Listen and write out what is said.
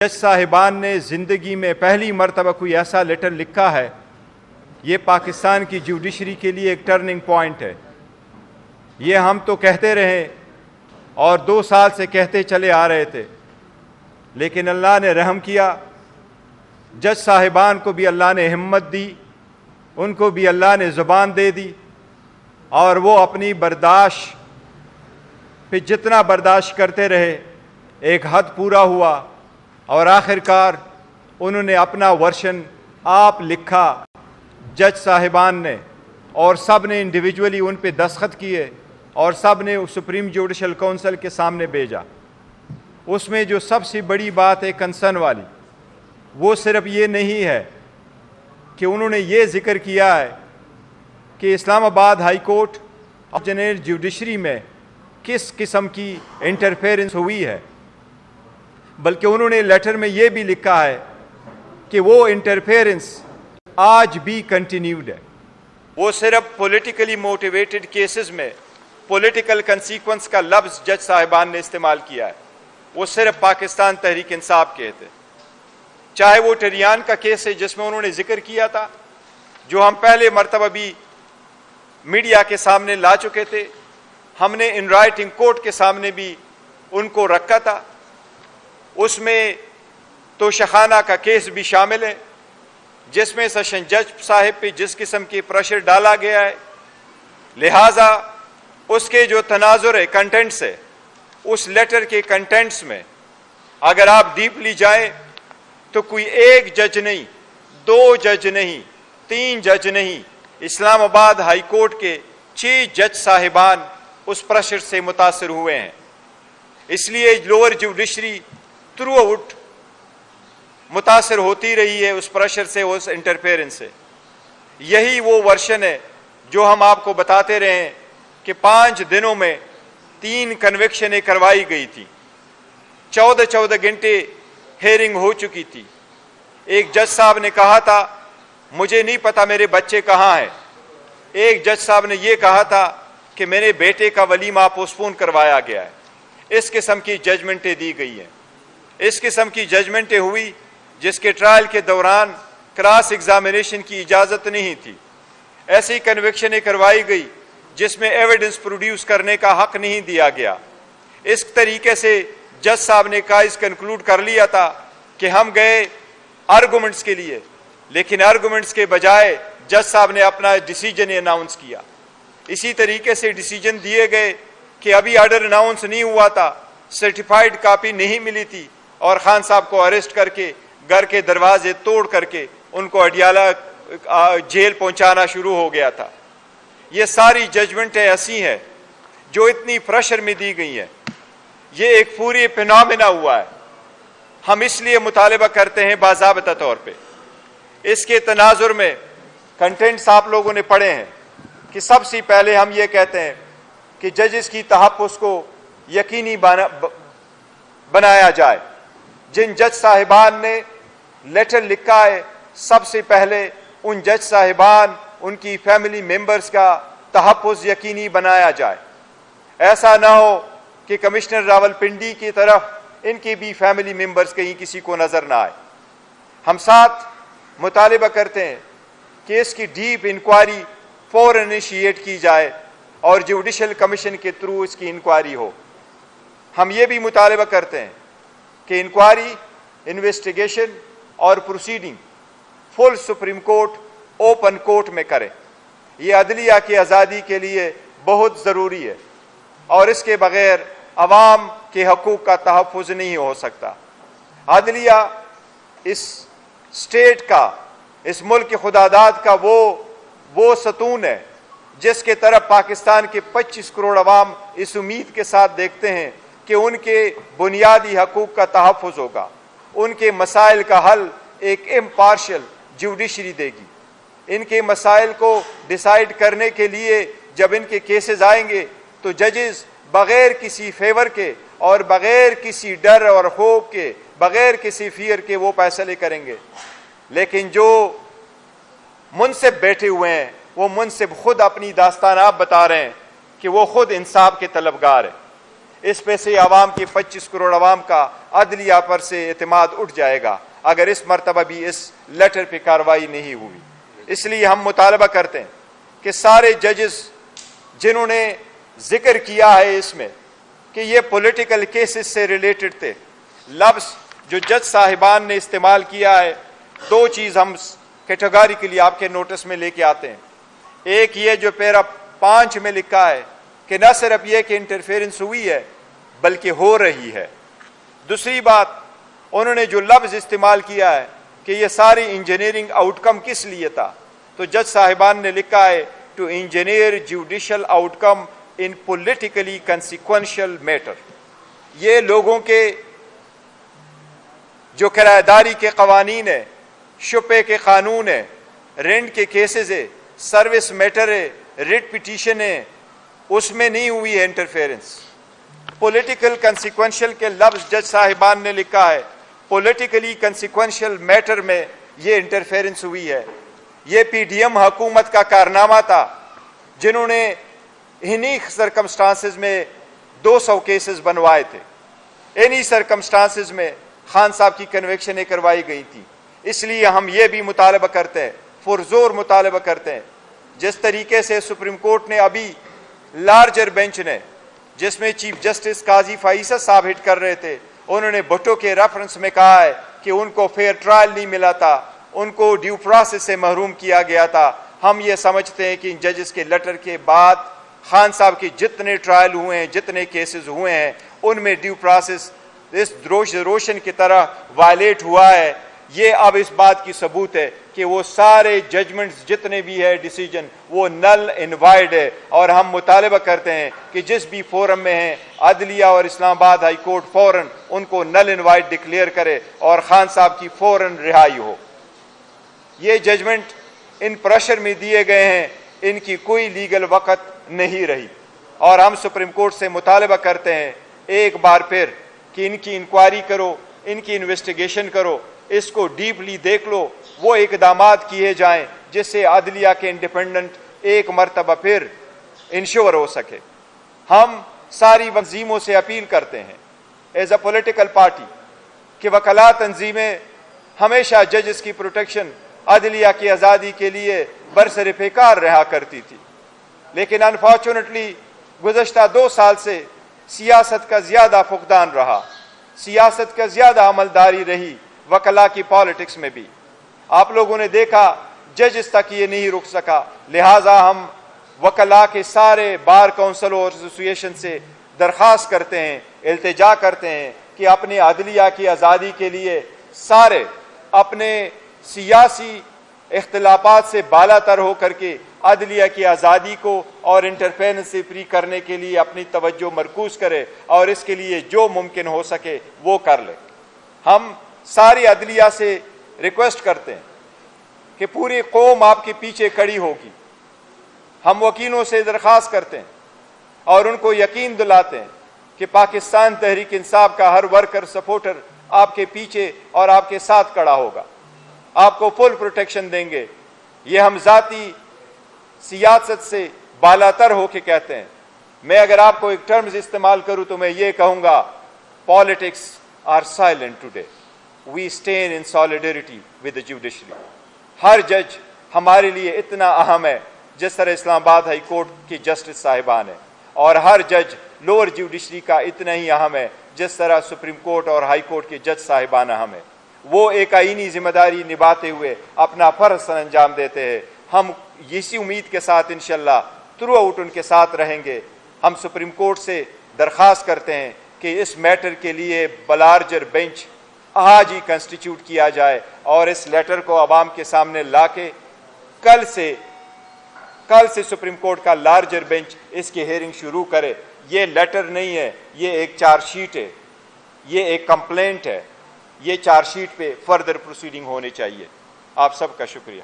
جج صاحبان نے زندگی میں پہلی مرتبہ کوئی ایسا لیٹر لکھا ہے، یہ پاکستان کی جوڈیشری کے لیے ایک ٹرننگ پوائنٹ ہے۔ یہ ہم تو کہتے رہے اور 2 سال سے کہتے چلے آ رہے تھے، لیکن اللہ نے رحم کیا، جج صاحبان کو بھی اللہ نے ہمت دی، ان کو بھی اللہ نے زبان دے دی، اور وہ اپنی برداشت پہ جتنا برداشت کرتے رہے ایک حد پورا ہوا، اور آخر کار انہوں نے اپنا ورشن آپ لکھا جج صاحبان نے، اور سب نے انڈیویجولی ان پہ دستخط کیے اور سب نے سپریم جوڈیشل کونسل کے سامنے بھیجا۔ اس میں جو سب سے بڑی بات ہے کنسرن والی، وہ صرف یہ نہیں ہے کہ انہوں نے یہ ذکر کیا ہے کہ اسلام آباد ہائی کورٹ اور جنرل جوڈیشری میں کس قسم کی انٹرفیرنس ہوئی ہے، بلکہ انہوں نے لیٹر میں یہ بھی لکھا ہے کہ وہ انٹرفیرنس آج بھی کنٹینیوڈ ہے۔ وہ صرف پولیٹیکلی موٹیویٹڈ کیسز میں پولیٹیکل کنسیکوینس کا لفظ جج صاحبان نے استعمال کیا ہے، وہ صرف پاکستان تحریک انصاف کے تھے۔ چاہے وہ ٹریان کا کیس ہے جس میں انہوں نے ذکر کیا تھا، جو ہم پہلے مرتبہ بھی میڈیا کے سامنے لا چکے تھے، ہم نے ان رائٹنگ کورٹ کے سامنے بھی ان کو رکھا تھا، اس میں توشخانہ کا کیس بھی شامل ہے جس میں سیشن جج صاحب پہ جس قسم کی پریشر ڈالا گیا ہے، لہٰذا اس کے جو تناظر ہے، کنٹینٹس ہے، اس لیٹر کے کنٹینٹس میں اگر آپ ڈیپلی جائیں تو کوئی ایک جج نہیں، 2 جج نہیں، 3 جج نہیں، اسلام آباد ہائی کورٹ کے 6 جج صاحبان اس پریشر سے متاثر ہوئے ہیں۔ اس لیے لوور جوڈیشری تھرو آؤٹ متاثر ہوتی رہی ہے اس پریشر سے، اس انٹرفیرنس سے۔ یہی وہ ورشن ہے جو ہم آپ کو بتاتے رہے ہیں کہ 5 دنوں میں 3 کنوکشنیں کروائی گئی تھی، 14 گھنٹے ہیئرنگ ہو چکی تھی۔ ایک جج صاحب نے کہا تھا مجھے نہیں پتا میرے بچے کہاں ہیں، ایک جج صاحب نے یہ کہا تھا کہ میرے بیٹے کا ولیمہ پوسٹپون کروایا گیا ہے۔ اس قسم کی ججمنٹیں دی گئی ہیں، اس قسم کی ججمنٹیں ہوئی جس کے ٹرائل کے دوران کراس ایگزامینیشن کی اجازت نہیں تھی، ایسی کنوکشنیں کروائی گئی جس میں ایویڈنس پروڈیوس کرنے کا حق نہیں دیا گیا۔ اس طریقے سے جج صاحب نے کائز کنکلوڈ کر لیا تھا کہ ہم گئے آرگومنٹس کے لیے، لیکن آرگومنٹس کے بجائے جج صاحب نے اپنا ڈیسیجن اناؤنس کیا۔ اسی طریقے سے ڈیسیجن دیے گئے کہ ابھی آرڈر اناؤنس نہیں ہوا تھا، سرٹیفائیڈ کاپی نہیں ملی تھی، اور خان صاحب کو اریسٹ کر کے گھر کے دروازے توڑ کر کے ان کو اڈیالہ جیل پہنچانا شروع ہو گیا تھا۔ یہ ساری ججمنٹیں ایسی ہیں جو اتنی پریشر میں دی گئی ہیں، یہ ایک پوری فینومینا ہوا ہے۔ ہم اس لیے مطالبہ کرتے ہیں باضابطہ طور پہ، اس کے تناظر میں کنٹینٹس آپ لوگوں نے پڑھے ہیں کہ سب سے پہلے ہم یہ کہتے ہیں کہ ججز کی تحفظ کو یقینی بنایا جائے۔ جن جج صاحبان نے لیٹر لکھا ہے، سب سے پہلے ان جج صاحبان، ان کی فیملی ممبرز کا تحفظ یقینی بنایا جائے۔ ایسا نہ ہو کہ کمشنر راولپنڈی کی طرف ان کی بھی فیملی ممبرز کہیں کسی کو نظر نہ آئے۔ ہم ساتھ مطالبہ کرتے ہیں کہ اس کی ڈیپ انکوائری فوراً انیشیٹ کی جائے اور جوڈیشل کمیشن کے تھرو اس کی انکوائری ہو۔ ہم یہ بھی مطالبہ کرتے ہیں کہ انکوائری، انویسٹیگیشن اور پروسیڈنگ فل سپریم کورٹ اوپن کورٹ میں کرے۔ یہ عدلیہ کی آزادی کے لیے بہت ضروری ہے، اور اس کے بغیر عوام کے حقوق کا تحفظ نہیں ہو سکتا۔ عدلیہ اس اسٹیٹ کا، اس ملک کی خداداد کا وہ ستون ہے جس کے طرف پاکستان کے 25 کروڑ عوام اس امید کے ساتھ دیکھتے ہیں کہ ان کے بنیادی حقوق کا تحفظ ہوگا، ان کے مسائل کا حل ایک امپارشل جوڈیشری دے گی۔ ان کے مسائل کو ڈیسائیڈ کرنے کے لیے جب ان کے کیسز آئیں گے تو ججز بغیر کسی فیور کے اور بغیر کسی ڈر اور خوف کے، بغیر کسی فیئر کے وہ فیصلے کریں گے۔ لیکن جو منصف بیٹھے ہوئے ہیں، وہ منصف خود اپنی داستان آپ بتا رہے ہیں کہ وہ خود انصاف کے طلبگار ہیں۔ اس پہ سے عوام کی 25 کروڑ عوام کا عدلیہ پر سے اعتماد اٹھ جائے گا اگر اس مرتبہ بھی اس لیٹر پہ کارروائی نہیں ہوئی۔ اس لیے ہم مطالبہ کرتے ہیں کہ سارے ججز جنہوں نے ذکر کیا ہے اس میں کہ یہ پولیٹیکل کیسز سے ریلیٹڈ تھے، لفظ جو جج صاحبان نے استعمال کیا ہے، دو چیز ہم کیٹیگری کے لیے آپ کے نوٹس میں لے کے آتے ہیں۔ ایک یہ جو پیرا 5 میں لکھا ہے کہ نہ صرف یہ کہ انٹرفیرنس ہوئی ہے بلکہ ہو رہی ہے۔ دوسری بات انہوں نے جو لفظ استعمال کیا ہے کہ یہ ساری انجینئرنگ آؤٹ کم کس لیے تھا، تو جج صاحبان نے لکھا ہے to engineer judicial outcome in politically consequential matter. یہ لوگوں کے جو کرایہ داری کے قوانین ہیں، شپے کے قانون ہیں، رینٹ کے کیسز ہے، سروس میٹر ہے، ریٹ پٹیشن ہے، اس میں نہیں ہوئی ہے انٹرفیرنس۔ پولیٹیکل کنسیکوینشل کے لفظ جج صاحبان نے لکھا ہے، پولیٹیکلی کنسیکوینشل میٹر میں یہ انٹرفیرنس ہوئی ہے۔ یہ پی ڈی ایم حکومت کا کارنامہ تھا جنہوں نے انہی سرکمسٹانسز میں 200 کیسز بنوائے تھے، انہی سرکمسٹانسز میں خان صاحب کی کنویکشنیں کروائی گئی تھی۔ اس لیے ہم یہ بھی مطالبہ کرتے ہیں، پرزور مطالبہ کرتے ہیں، جس طریقے سے سپریم کورٹ نے ابھی لارجر بینچ نے جس میں چیف جسٹس قاضی فائصہ صاحب ہٹ کر رہے تھے، انہوں نے بھٹو کے ریفرنس میں کہا ہے کہ ان کو فیئر ٹرائل نہیں ملا تھا، ان کو ڈیو پروسیس سے محروم کیا گیا تھا۔ ہم یہ سمجھتے ہیں کہ ان ججز کے لیٹر کے بعد خان صاحب کے جتنے ٹرائل ہوئے ہیں، جتنے کیسز ہوئے ہیں، ان میں ڈیو پروسیس اس روشن کی طرح وائلیٹ ہوا ہے۔ یہ اب اس بات کی ثبوت ہے کہ وہ سارے ججمنٹس جتنے بھی ہے ڈیسیجن وہ نل انوائڈ ہے، اور ہم مطالبہ کرتے ہیں کہ جس بھی فورم میں ہیں عدلیہ اور اسلام آباد ہائی کورٹ فوراً ان کو نل انوائڈ ڈکلیئر کرے اور خان صاحب کی فوراً رہائی ہو۔ یہ ججمنٹ ان پریشر میں دیے گئے ہیں، ان کی کوئی لیگل وقت نہیں رہی، اور ہم سپریم کورٹ سے مطالبہ کرتے ہیں ایک بار پھر کہ ان کی انکوائری کرو، ان کی انویسٹیگیشن کرو، اس کو ڈیپلی دیکھ لو، وہ اقدامات کیے جائیں جس سے عدلیہ کے انڈیپینڈنٹ ایک مرتبہ پھر انشور ہو سکے۔ ہم ساری تنظیموں سے اپیل کرتے ہیں ایز اے پولیٹیکل پارٹی کہ وکلاء تنظیمیں ہمیشہ ججز کی پروٹیکشن، عدلیہ کی آزادی کے لیے برسر پیکار رہا کرتی تھی، لیکن انفارچونیٹلی گزشتہ 2 سال سے سیاست کا زیادہ فقدان رہا، سیاست کا زیادہ عملداری رہی وکلاء کی پالیٹکس میں بھی۔ آپ لوگوں نے دیکھا ججز تک یہ نہیں رک سکا، لہٰذا ہم وکلاء کے سارے بار کونسل اور ایسوسیشن سے درخواست کرتے ہیں، التجا کرتے ہیں کہ اپنے عدلیہ کی آزادی کے لیے سارے اپنے سیاسی اختلافات سے بالا تر ہو کر کے عدلیہ کی آزادی کو اور انٹرفیرنس سے فری کرنے کے لیے اپنی توجہ مرکوز کرے، اور اس کے لیے جو ممکن ہو سکے وہ کر لے۔ ہم ساری عدلیہ سے ریکویسٹ کرتے ہیں کہ پوری قوم آپ کے پیچھے کھڑی ہوگی۔ ہم وکیلوں سے درخواست کرتے ہیں اور ان کو یقین دلاتے ہیں کہ پاکستان تحریک انصاف کا ہر ورکر سپورٹر آپ کے پیچھے اور آپ کے ساتھ کھڑا ہوگا، آپ کو فل پروٹیکشن دیں گے۔ یہ ہم ذاتی سیاست سے بالا تر ہو کے کہتے ہیں۔ میں اگر آپ کو ایک ٹرمز استعمال کروں تو میں یہ کہوں گا، politics are silent today, we stand in solidarity with the judiciary. ہر جج ہمارے لیے اتنا اہم ہے جس طرح اسلام آباد ہائی کورٹ کی جسٹس صاحبان ہیں، اور ہر جج لوور جوڈیشری کا اتنا ہی اہم ہے جس طرح سپریم کورٹ اور ہائی کورٹ کے جج صاحبان اہم ہیں۔ وہ ایک آئینی ذمہ داری نبھاتے ہوئے اپنا فرض انجام دیتے ہیں۔ ہم اسی امید کے ساتھ انشاءاللہ تھرو آؤٹ ان کے ساتھ رہیں گے۔ ہم سپریم کورٹ سے درخواست کرتے ہیں کہ اس میٹر کے لیے بلارجر بینچ آج ہی کنسٹیٹیوٹ کیا جائے، اور اس لیٹر کو عوام کے سامنے لا کے کل سے سپریم کورٹ کا لارجر بینچ اس کی ہیئرنگ شروع کرے۔ یہ لیٹر نہیں ہے، یہ ایک چارج شیٹ ہے، یہ ایک کمپلینٹ ہے، یہ چارج شیٹ پہ فردر پروسیڈنگ ہونی چاہیے۔ آپ سب کا شکریہ۔